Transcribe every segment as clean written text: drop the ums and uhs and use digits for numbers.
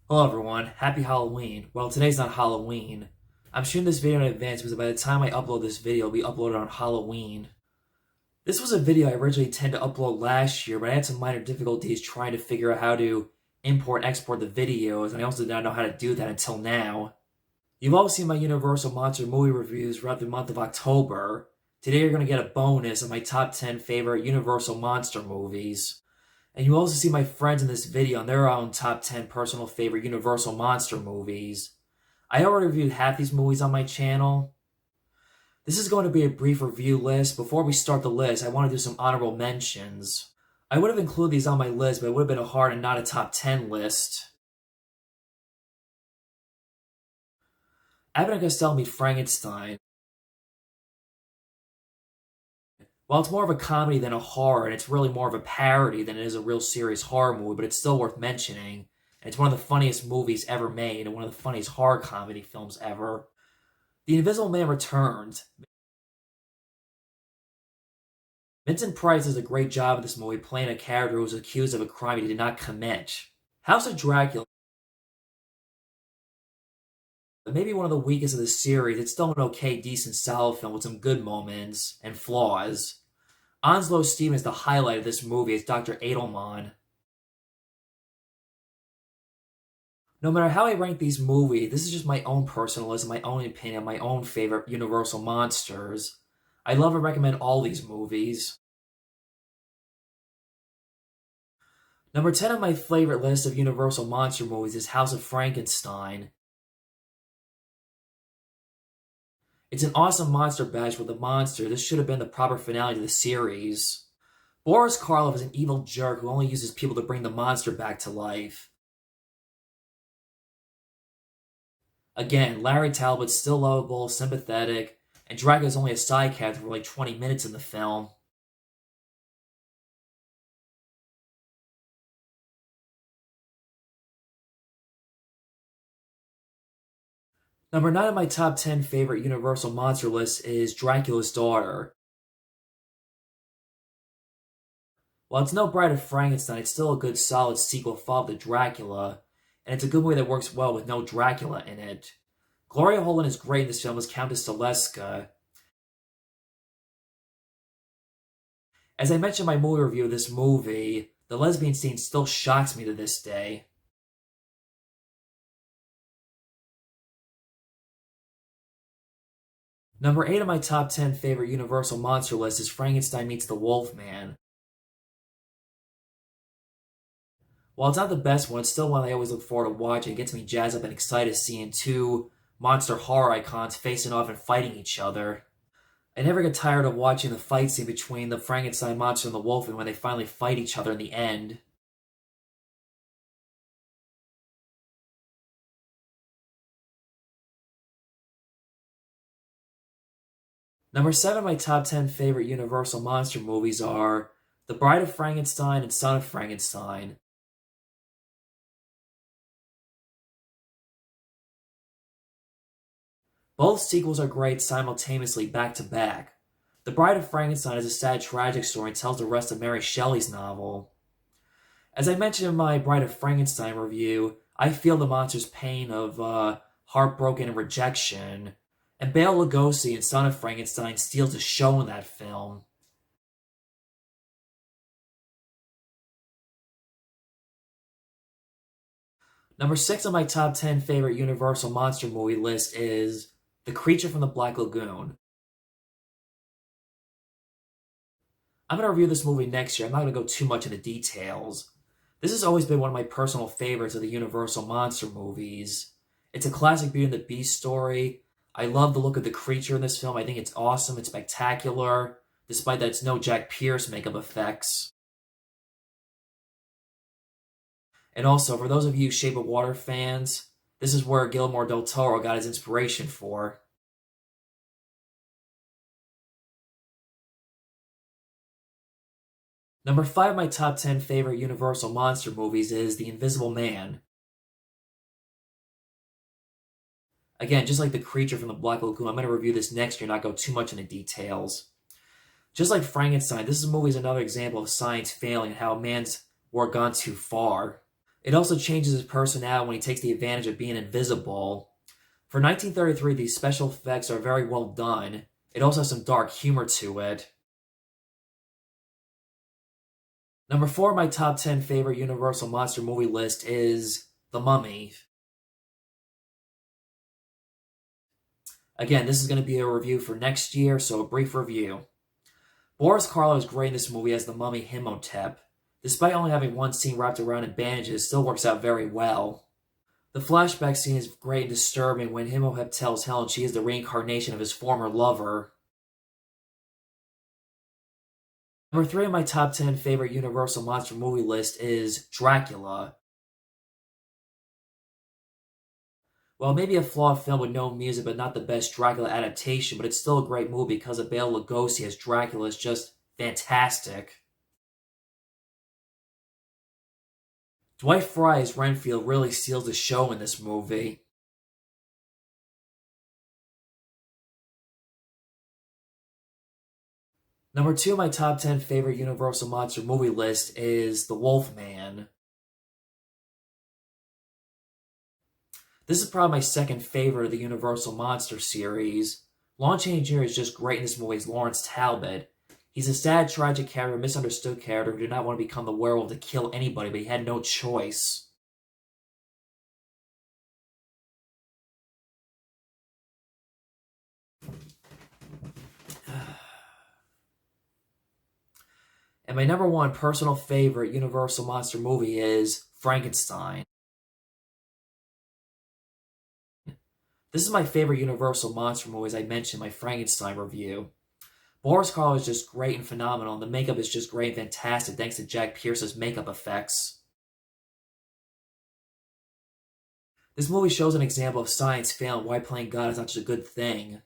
Hello everyone, happy Halloween. Well, today's not Halloween. I'm shooting this video in advance because by the time I upload this video, it'll be uploaded on Halloween. This was a video I originally intended to upload last year, but I had some minor difficulties trying to figure out how to import and export the videos, and I also did not know how to do that until now. You've all seen my Universal Monster movie reviews throughout the month of October. Today you're going to get a bonus of my top 10 favorite Universal Monster movies. And you also see my friends in this video on their own top 10 personal favorite Universal Monster movies. I already reviewed half these movies on my channel. This is going to be a brief review list. Before we start the list, I want to do some honorable mentions. I would have included these on my list, but it would have been a hard and not a top 10 list. Abbott and Costello Meet Frankenstein. While it's more of a comedy than a horror, and it's really more of a parody than it is a real serious horror movie, but it's still worth mentioning. And it's one of the funniest movies ever made, and one of the funniest horror comedy films ever. The Invisible Man Returned. Vincent Price does a great job in this movie, playing a character who was accused of a crime he did not commit. House of Dracula. Maybe one of the weakest of the series, it's still an okay, decent, solid film with some good moments and flaws. Onslow Stevens is the highlight of this movie as Dr. Edelman. No matter how I rank these movies, this is just my own personal list, my own opinion, my own favorite Universal Monsters. I love and recommend all these movies. Number 10 on my favorite list of Universal Monster movies is House of Frankenstein. It's an awesome monster bash with a monster. This should have been the proper finale to the series. Boris Karloff is an evil jerk who only uses people to bring the monster back to life. Again, Larry Talbot's still lovable, sympathetic, and Dracula's only a side character for like 20 minutes in the film. Number 9 on my top 10 favorite Universal Monster list is Dracula's Daughter. While it's no Bride of Frankenstein, it's still a good solid sequel follow to Dracula, and it's a good movie that works well with no Dracula in it. Gloria Holden is great in this film as Countess Teleska. As I mentioned in my movie review of this movie, the lesbian scene still shocks me to this day. Number 8 on my top 10 favorite Universal Monster list is Frankenstein Meets the Wolfman. While it's not the best one, it's still one I always look forward to watching. It gets me jazzed up and excited seeing two monster horror icons facing off and fighting each other. I never get tired of watching the fight scene between the Frankenstein monster and the Wolfman when they finally fight each other in the end. Number 7 of my top 10 favorite Universal Monster movies are The Bride of Frankenstein and Son of Frankenstein. Both sequels are great simultaneously back to back. The Bride of Frankenstein is a sad, tragic story and tells the rest of Mary Shelley's novel. As I mentioned in my Bride of Frankenstein review, I feel the monster's pain of heartbroken and rejection, and Bela Lugosi in Son of Frankenstein steals the show in that film. Number 6 on my top 10 favorite Universal Monster movie list is The Creature from the Black Lagoon. I'm going to review this movie next year. I'm not going to go too much into details. This has always been one of my personal favorites of the Universal Monster movies. It's a classic Beauty and the Beast story. I love the look of the creature in this film. I think it's awesome. It's spectacular, despite that it's no Jack Pierce makeup effects. And also, for those of you Shape of Water fans, this is where Guillermo del Toro got his inspiration for. Number 5 of my top 10 favorite Universal Monster movies is The Invisible Man. Again, just like The Creature from the Black Lagoon, I'm going to review this next year and not go too much into details. Just like Frankenstein, this movie is another example of science failing and how man's work gone too far. It also changes his personality when he takes the advantage of being invisible. For 1933, these special effects are very well done. It also has some dark humor to it. Number 4 on my top 10 favorite Universal Monster movie list is The Mummy. Again, this is going to be a review for next year, so a brief review. Boris Karloff is great in this movie as the Mummy Imhotep. Despite only having one scene wrapped around in bandages, it still works out very well. The flashback scene is great and disturbing when Imhotep tells Helen she is the reincarnation of his former lover. Number 3 on my top 10 favorite Universal Monster movie list is Dracula. Well, maybe a flawed film with no music, but not the best Dracula adaptation, but it's still a great movie because of Bela Lugosi as Dracula is just fantastic. Dwight Frye as Renfield really steals the show in this movie. Number 2 on my top 10 favorite Universal Monster movie list is The Wolfman. This is probably my second favorite of the Universal Monster series. Lon Chaney Jr. is just great in this movie as Lawrence Talbot. He's a sad, tragic character, misunderstood character who did not want to become the werewolf to kill anybody, but he had no choice. And my number 1 personal favorite Universal Monster movie is Frankenstein. This is my favorite Universal Monster movie, as I mentioned in my Frankenstein review. Boris Karloff is just great and phenomenal, and the makeup is just great and fantastic thanks to Jack Pierce's makeup effects. This movie shows an example of science failing why playing God is not such a good thing.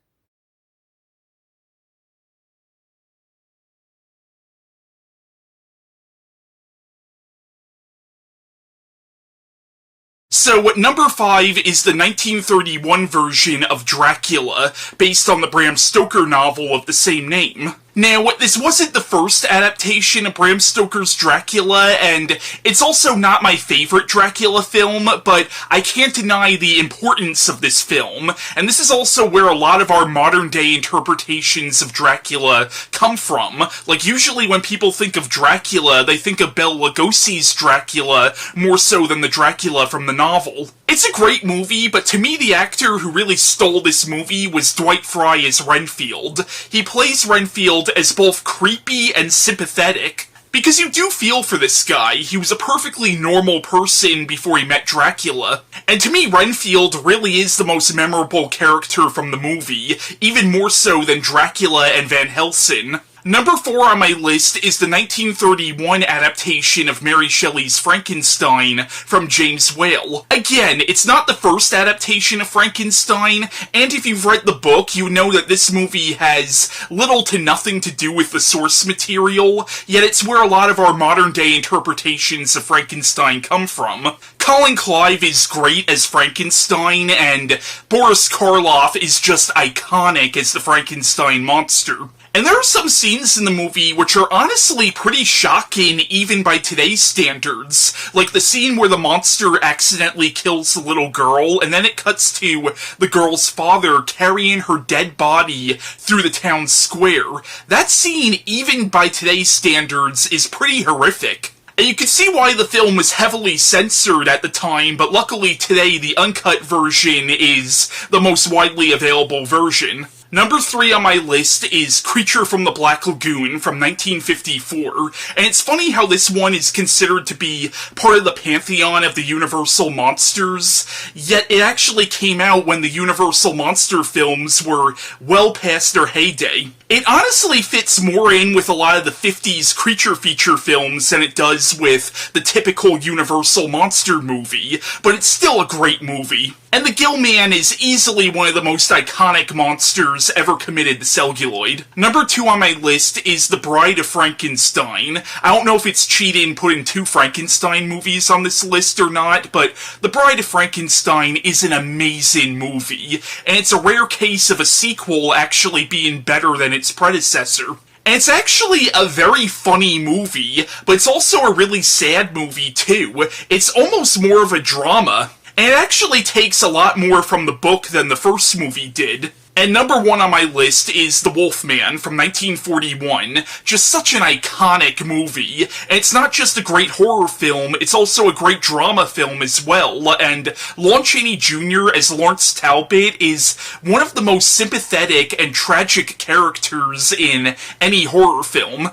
So, number 5 is the 1931 version of Dracula, based on the Bram Stoker novel of the same name. Now, this wasn't the first adaptation of Bram Stoker's Dracula, and it's also not my favorite Dracula film, but I can't deny the importance of this film, and this is also where a lot of our modern-day interpretations of Dracula come from. Like, usually when people think of Dracula, they think of Bela Lugosi's Dracula more so than the Dracula from the novel. It's a great movie, but to me the actor who really stole this movie was Dwight Frye as Renfield. He plays Renfield as both creepy and sympathetic, because you do feel for this guy. He was a perfectly normal person before he met Dracula. And to me, Renfield really is the most memorable character from the movie, even more so than Dracula and Van Helsing. Number 4 on my list is the 1931 adaptation of Mary Shelley's Frankenstein from James Whale. Again, it's not the first adaptation of Frankenstein, and if you've read the book, you know that this movie has little to nothing to do with the source material, yet it's where a lot of our modern-day interpretations of Frankenstein come from. Colin Clive is great as Frankenstein, and Boris Karloff is just iconic as the Frankenstein monster. And there are some scenes in the movie which are honestly pretty shocking even by today's standards. Like the scene where the monster accidentally kills the little girl, and then it cuts to the girl's father carrying her dead body through the town square. That scene, even by today's standards, is pretty horrific. And you can see why the film was heavily censored at the time, but luckily today the uncut version is the most widely available version. Number 3 on my list is Creature from the Black Lagoon from 1954, and it's funny how this one is considered to be part of the pantheon of the Universal Monsters, yet it actually came out when the Universal Monster films were well past their heyday. It honestly fits more in with a lot of the 50s creature feature films than it does with the typical Universal Monster movie, but it's still a great movie. And the Gill Man is easily one of the most iconic monsters ever committed to celluloid. Number 2 on my list is The Bride of Frankenstein. I don't know if it's cheating putting 2 Frankenstein movies on this list or not, but The Bride of Frankenstein is an amazing movie, and it's a rare case of a sequel actually being better than its predecessor. And it's actually a very funny movie, but it's also a really sad movie too. It's almost more of a drama, and it actually takes a lot more from the book than the first movie did. And number one on my list is The Wolfman from 1941. Just such an iconic movie. And it's not just a great horror film, it's also a great drama film as well. And Lon Chaney Jr. as Lawrence Talbot is one of the most sympathetic and tragic characters in any horror film.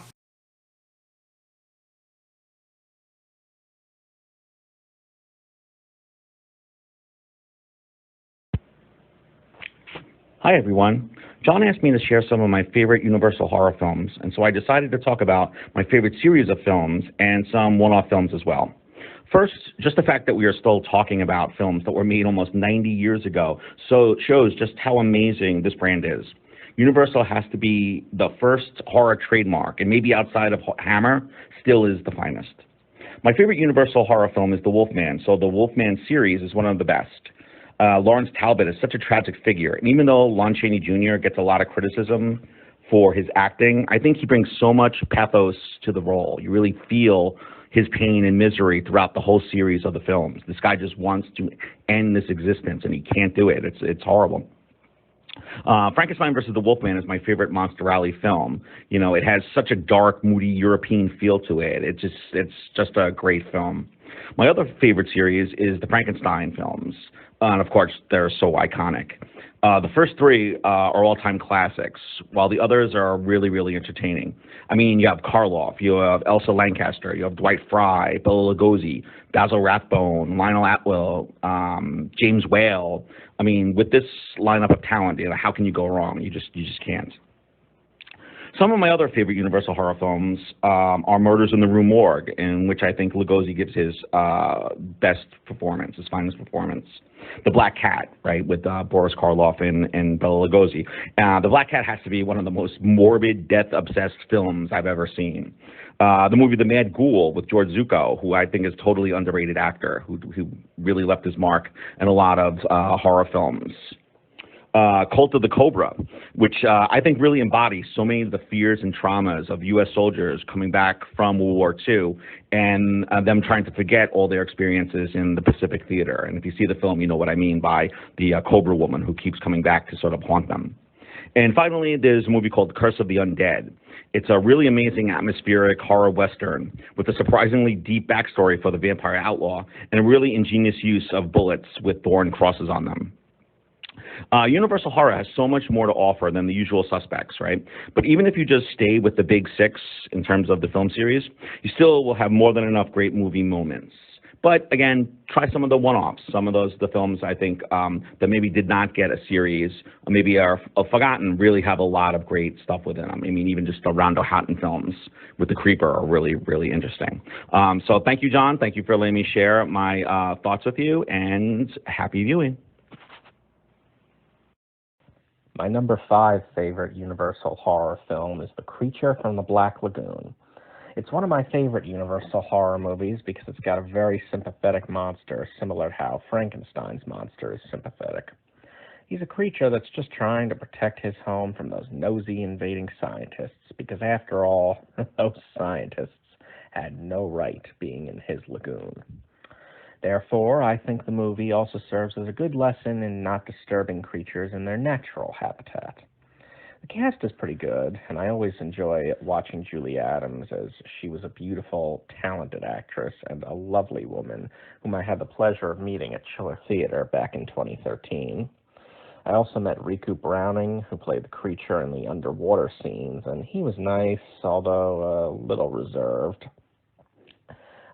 Hi, everyone. John asked me to share some of my favorite Universal horror films, and so I decided to talk about my favorite series of films and some one-off films as well. First, just the fact that we are still talking about films that were made almost 90 years ago shows just how amazing this brand is. Universal has to be the first horror trademark, and maybe outside of Hammer, still is the finest. My favorite Universal horror film is The Wolfman, so the Wolfman series is one of the best. Lawrence Talbot is such a tragic figure. And even though Lon Chaney Jr. gets a lot of criticism for his acting, I think he brings so much pathos to the role. You really feel his pain and misery throughout the whole series of the films. This guy just wants to end this existence, and he can't do it. It's horrible. Frankenstein versus the Wolfman is my favorite Monster Alley film. You know, it has such a dark, moody European feel to it. It's just a great film. My other favorite series is the Frankenstein films. And of course, they're so iconic. The first three are all-time classics, while the others are really, really entertaining. I mean, you have Karloff, you have Elsa Lanchester, you have Dwight Fry, Bela Lugosi, Basil Rathbone, Lionel Atwill, James Whale. I mean, with this lineup of talent, you know, how can you go wrong? You just can't. Some of my other favorite Universal horror films are Murders in the Rue Morgue, in which I think Lugosi gives his best performance, his finest performance. The Black Cat, right, with Boris Karloff and Bela Lugosi. The Black Cat has to be one of the most morbid, death-obsessed films I've ever seen. The movie The Mad Ghoul with George Zucco, who I think is a totally underrated actor, who really left his mark in a lot of horror films. Cult of the Cobra, which I think really embodies so many of the fears and traumas of U.S. soldiers coming back from World War II and them trying to forget all their experiences in the Pacific Theater. And if you see the film, you know what I mean by the Cobra woman who keeps coming back to sort of haunt them. And finally, there's a movie called The Curse of the Undead. It's a really amazing atmospheric horror western with a surprisingly deep backstory for the vampire outlaw and a really ingenious use of bullets with thorn crosses on them. Universal Horror has so much more to offer than the usual suspects, right? But even if you just stay with the big six in terms of the film series, you still will have more than enough great movie moments. But again, try some of the one-offs, some of the films I think that maybe did not get a series or maybe are forgotten really have a lot of great stuff within them. I mean, even just the Rondo Hatton films with The Creeper are really, really interesting. So thank you, John. Thank you for letting me share my thoughts with you, and happy viewing. My number 5 favorite Universal horror film is The Creature from the Black Lagoon. It's one of my favorite Universal horror movies because it's got a very sympathetic monster, similar to how Frankenstein's monster is sympathetic. He's a creature that's just trying to protect his home from those nosy invading scientists, because after all, those scientists had no right being in his lagoon. Therefore, I think the movie also serves as a good lesson in not disturbing creatures in their natural habitat. The cast is pretty good, and I always enjoy watching Julie Adams, as she was a beautiful, talented actress and a lovely woman whom I had the pleasure of meeting at Schiller Theater back in 2013. I also met Riku Browning, who played the creature in the underwater scenes, and he was nice, although a little reserved.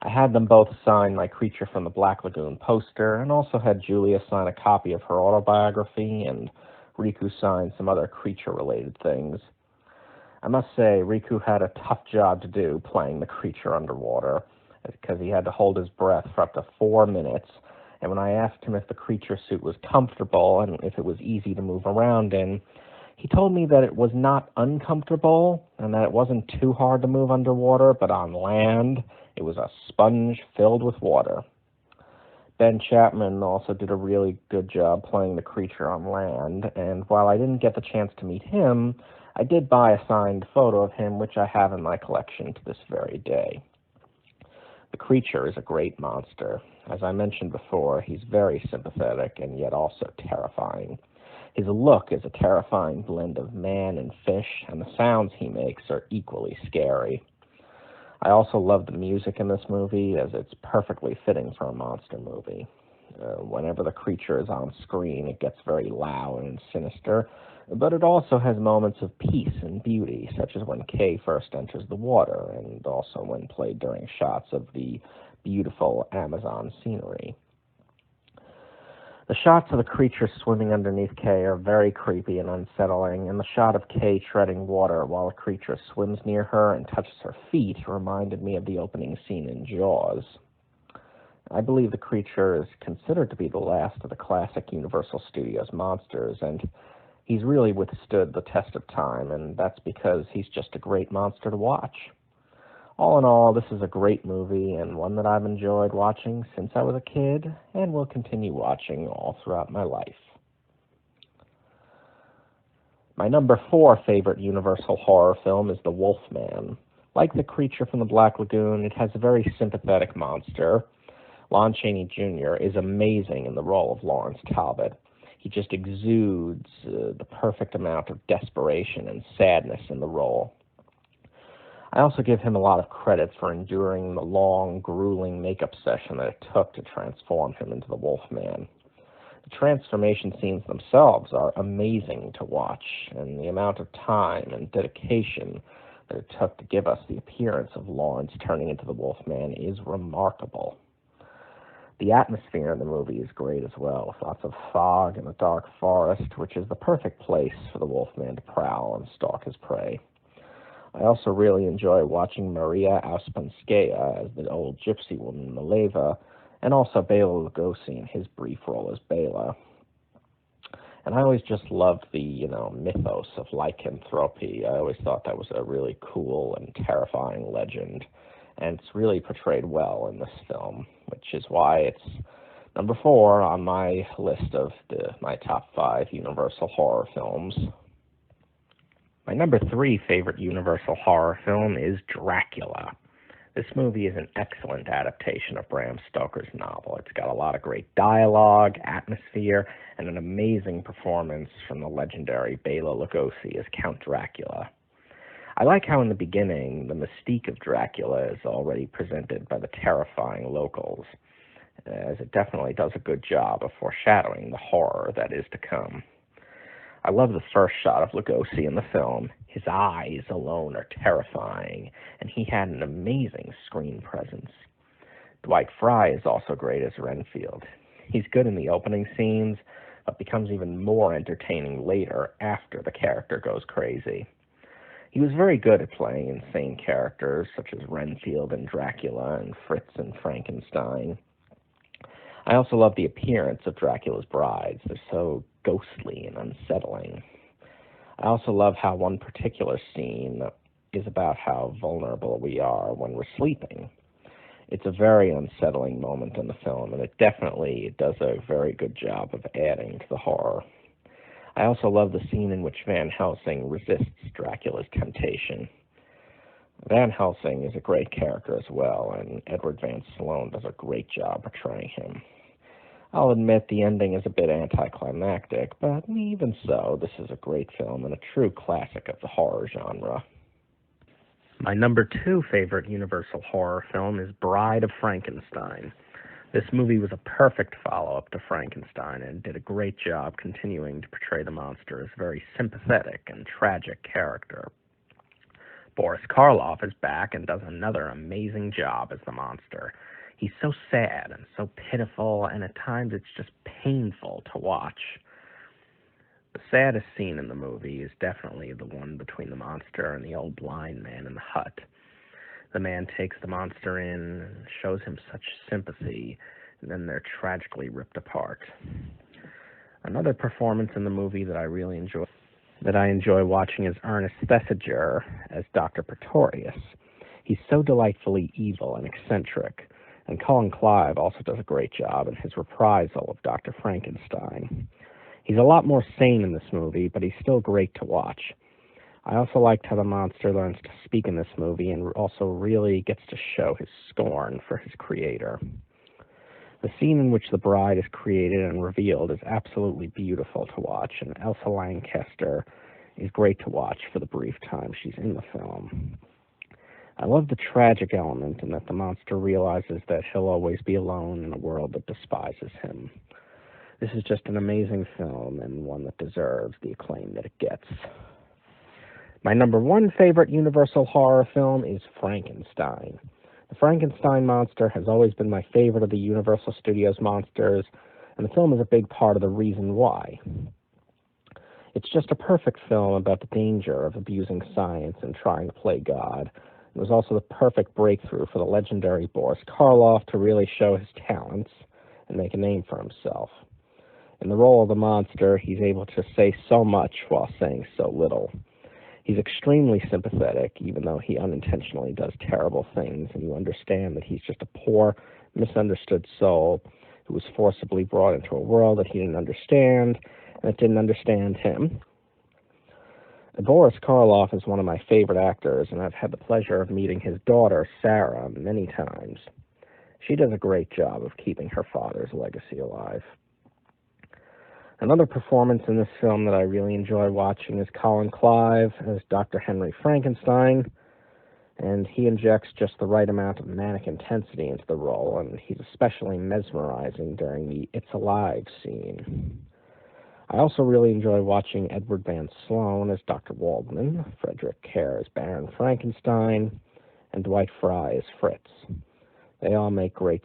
I had them both sign my Creature from the Black Lagoon poster, and also had Julia sign a copy of her autobiography, and Riku signed some other creature-related things. I must say, Riku had a tough job to do playing the creature underwater, because he had to hold his breath for up to 4 minutes, and when I asked him if the creature suit was comfortable and if it was easy to move around in, he told me that it was not uncomfortable and that it wasn't too hard to move underwater, but on land, it was a sponge filled with water. Ben Chapman also did a really good job playing the creature on land, and while I didn't get the chance to meet him, I did buy a signed photo of him, which I have in my collection to this very day. The creature is a great monster. As I mentioned before, he's very sympathetic and yet also terrifying. His look is a terrifying blend of man and fish, and the sounds he makes are equally scary. I also love the music in this movie, as it's perfectly fitting for a monster movie. Whenever the creature is on screen, it gets very loud and sinister, but it also has moments of peace and beauty, such as when Kay first enters the water, and also when played during shots of the beautiful Amazon scenery. The shots of the creature swimming underneath Kay are very creepy and unsettling, and the shot of Kay treading water while the creature swims near her and touches her feet reminded me of the opening scene in Jaws. I believe the creature is considered to be the last of the classic Universal Studios monsters, and he's really withstood the test of time, and that's because he's just a great monster to watch. All in all, this is a great movie, and one that I've enjoyed watching since I was a kid, and will continue watching all throughout my life. My number 4 favorite Universal horror film is The Wolfman. Like the creature from the Black Lagoon, it has a very sympathetic monster. Lon Chaney Jr. is amazing in the role of Lawrence Talbot. He just exudes the perfect amount of desperation and sadness in the role. I also give him a lot of credit for enduring the long, grueling makeup session that it took to transform him into the Wolfman. The transformation scenes themselves are amazing to watch, and the amount of time and dedication that it took to give us the appearance of Lawrence turning into the Wolfman is remarkable. The atmosphere in the movie is great as well, with lots of fog and a dark forest, which is the perfect place for the Wolfman to prowl and stalk his prey. I also really enjoy watching Maria Auspanskaya as the old gypsy woman Mileva, and also Bela Lugosi in his brief role as Bela. And I always just loved the, mythos of lycanthropy. I always thought that was a really cool and terrifying legend. And it's really portrayed well in this film, which is why it's number 4 on my list of my top 5 Universal horror films. My number 3 favorite Universal horror film is Dracula. This movie is an excellent adaptation of Bram Stoker's novel. It's got a lot of great dialogue, atmosphere, and an amazing performance from the legendary Bela Lugosi as Count Dracula. I like how in the beginning, the mystique of Dracula is already presented by the terrifying locals, as it definitely does a good job of foreshadowing the horror that is to come. I love the first shot of Lugosi in the film. His eyes alone are terrifying, and he had an amazing screen presence. Dwight Frye is also great as Renfield. He's good in the opening scenes, but becomes even more entertaining later after the character goes crazy. He was very good at playing insane characters, such as Renfield and Dracula and Fritz and Frankenstein. I also love the appearance of Dracula's brides. They're so ghostly and unsettling. I also love how one particular scene is about how vulnerable we are when we're sleeping. It's a very unsettling moment in the film, and it definitely does a very good job of adding to the horror. I also love the scene in which Van Helsing resists Dracula's temptation. Van Helsing is a great character as well, and Edward Van Sloan does a great job portraying him. I'll admit the ending is a bit anticlimactic, but even so, this is a great film and a true classic of the horror genre. My number 2 favorite Universal horror film is Bride of Frankenstein. This movie was a perfect follow-up to Frankenstein and did a great job continuing to portray the monster as a very sympathetic and tragic character. Boris Karloff is back and does another amazing job as the monster. He's so sad and so pitiful, and at times it's just painful to watch. The saddest scene in the movie is definitely the one between the monster and the old blind man in the hut. The man takes the monster in and shows him such sympathy, and then they're tragically ripped apart. Another performance in the movie that I enjoy watching is Ernest Thesiger as Dr. Pretorius. He's so delightfully evil and eccentric, and Colin Clive also does a great job in his reprisal of Dr. Frankenstein. He's a lot more sane in this movie, but he's still great to watch. I also liked how the monster learns to speak in this movie and also really gets to show his scorn for his creator. The scene in which the bride is created and revealed is absolutely beautiful to watch, and Elsa Lanchester is great to watch for the brief time she's in the film. I love the tragic element in that the monster realizes that he'll always be alone in a world that despises him. This is just an amazing film and one that deserves the acclaim that it gets. My number one favorite Universal horror film is Frankenstein. The Frankenstein monster has always been my favorite of the Universal Studios monsters, and the film is a big part of the reason why. It's just a perfect film about the danger of abusing science and trying to play God. It was also the perfect breakthrough for the legendary Boris Karloff to really show his talents and make a name for himself. In the role of the monster, he's able to say so much while saying so little. He's extremely sympathetic, even though he unintentionally does terrible things, and you understand that he's just a poor, misunderstood soul who was forcibly brought into a world that he didn't understand, and it didn't understand him. Boris Karloff is one of my favorite actors, and I've had the pleasure of meeting his daughter, Sarah, many times. She does a great job of keeping her father's legacy alive. Another performance in this film that I really enjoy watching is Colin Clive as Dr. Henry Frankenstein, and he injects just the right amount of manic intensity into the role, and he's especially mesmerizing during the It's Alive scene. I also really enjoy watching Edward Van Sloan as Dr. Waldman, Frederick Kerr as Baron Frankenstein, and Dwight Fry as Fritz. They all make great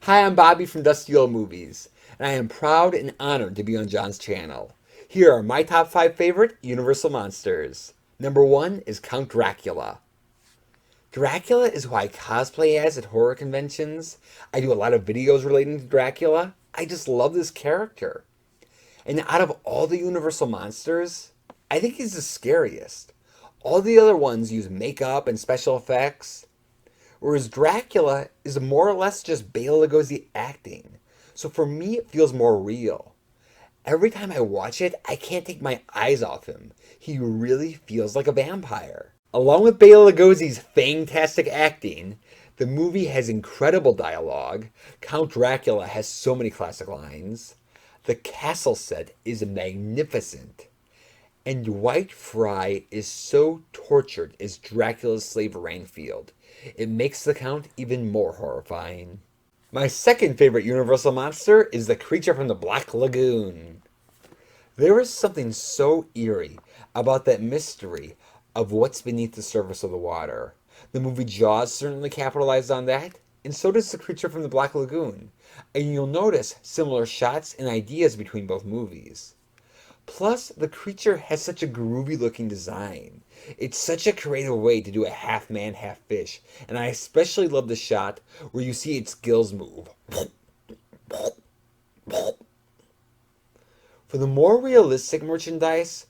Hi, I'm Bobby from Dusty Old Movies, and I am proud and honored to be on John's channel. Here are my top 5 favorite Universal monsters. Number 1 is Count Dracula. Dracula is who I cosplay as at horror conventions. I do a lot of videos relating to Dracula. I just love this character. And out of all the Universal monsters, I think he's the scariest. All the other ones use makeup and special effects, whereas Dracula is more or less just Bela Lugosi acting. So for me, it feels more real. Every time I watch it, I can't take my eyes off him. He really feels like a vampire. Along with Bela Lugosi's fantastic acting, the movie has incredible dialogue. Count Dracula has so many classic lines. The castle set is magnificent. And Dwight Fry is so tortured as Dracula's slave Rainfield. It makes the Count even more horrifying. My second favorite Universal monster is the creature from the Black Lagoon. There is something so eerie about that mystery of what's beneath the surface of the water. The movie Jaws certainly capitalized on that, and so does the creature from the Black Lagoon. And you'll notice similar shots and ideas between both movies. Plus, the creature has such a groovy looking design. It's such a creative way to do a half man, half fish, and I especially love the shot where you see its gills move. For the more realistic merchandise,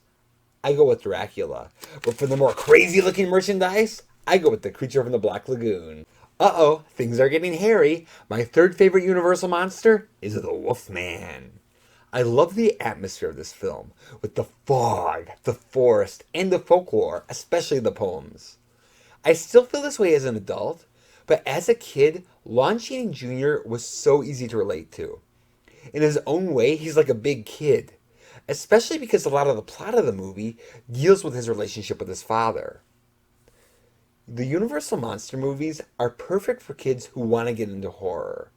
I go with Dracula. But for the more crazy looking merchandise, I go with the creature from the Black Lagoon. Uh-oh, things are getting hairy. My third favorite Universal monster is the Wolfman. I love the atmosphere of this film, with the fog, the forest, and the folklore, especially the poems. I still feel this way as an adult, but as a kid, Lon Chaney Jr. was so easy to relate to. In his own way, he's like a big kid, especially because a lot of the plot of the movie deals with his relationship with his father. The Universal Monster movies are perfect for kids who want to get into horror.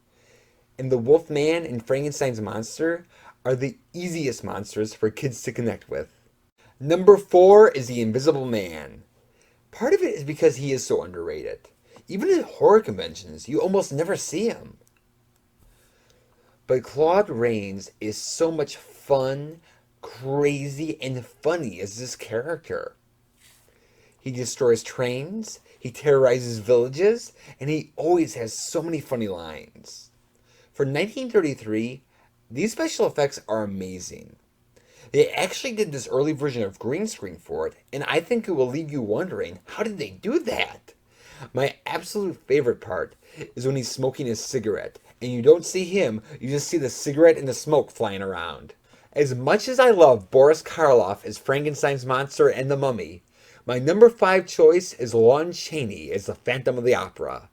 And the Wolfman and Frankenstein's monster are the easiest monsters for kids to connect with. Number 4 is The Invisible Man. Part of it is because he is so underrated. Even at horror conventions, you almost never see him. But Claude Rains is so much fun, crazy, and funny as this character. He destroys trains, he terrorizes villages, and he always has so many funny lines. For 1933, these special effects are amazing. They actually did this early version of green screen for it, and I think it will leave you wondering, how did they do that? My absolute favorite part is when he's smoking his cigarette, and you don't see him, you just see the cigarette and the smoke flying around. As much as I love Boris Karloff as Frankenstein's monster and the Mummy, my number 5 choice is Lon Chaney as the Phantom of the Opera.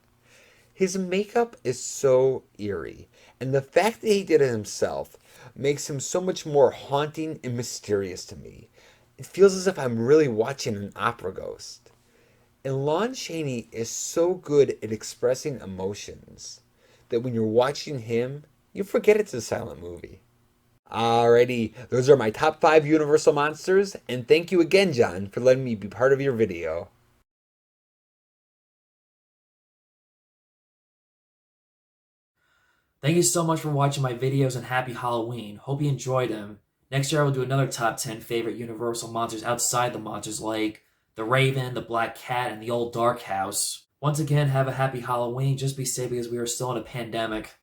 His makeup is so eerie, and the fact that he did it himself makes him so much more haunting and mysterious to me. It feels as if I'm really watching an opera ghost. And Lon Chaney is so good at expressing emotions that when you're watching him, you forget it's a silent movie. Alrighty, those are my top 5 Universal monsters, and thank you again, John, for letting me be part of your video. Thank you so much for watching my videos and happy Halloween. Hope you enjoyed them. Next year I will do another top 10 favorite Universal monsters outside the monsters like the Raven, the Black Cat, and the Old Dark House. Once again, have a happy Halloween. Just be safe because we are still in a pandemic.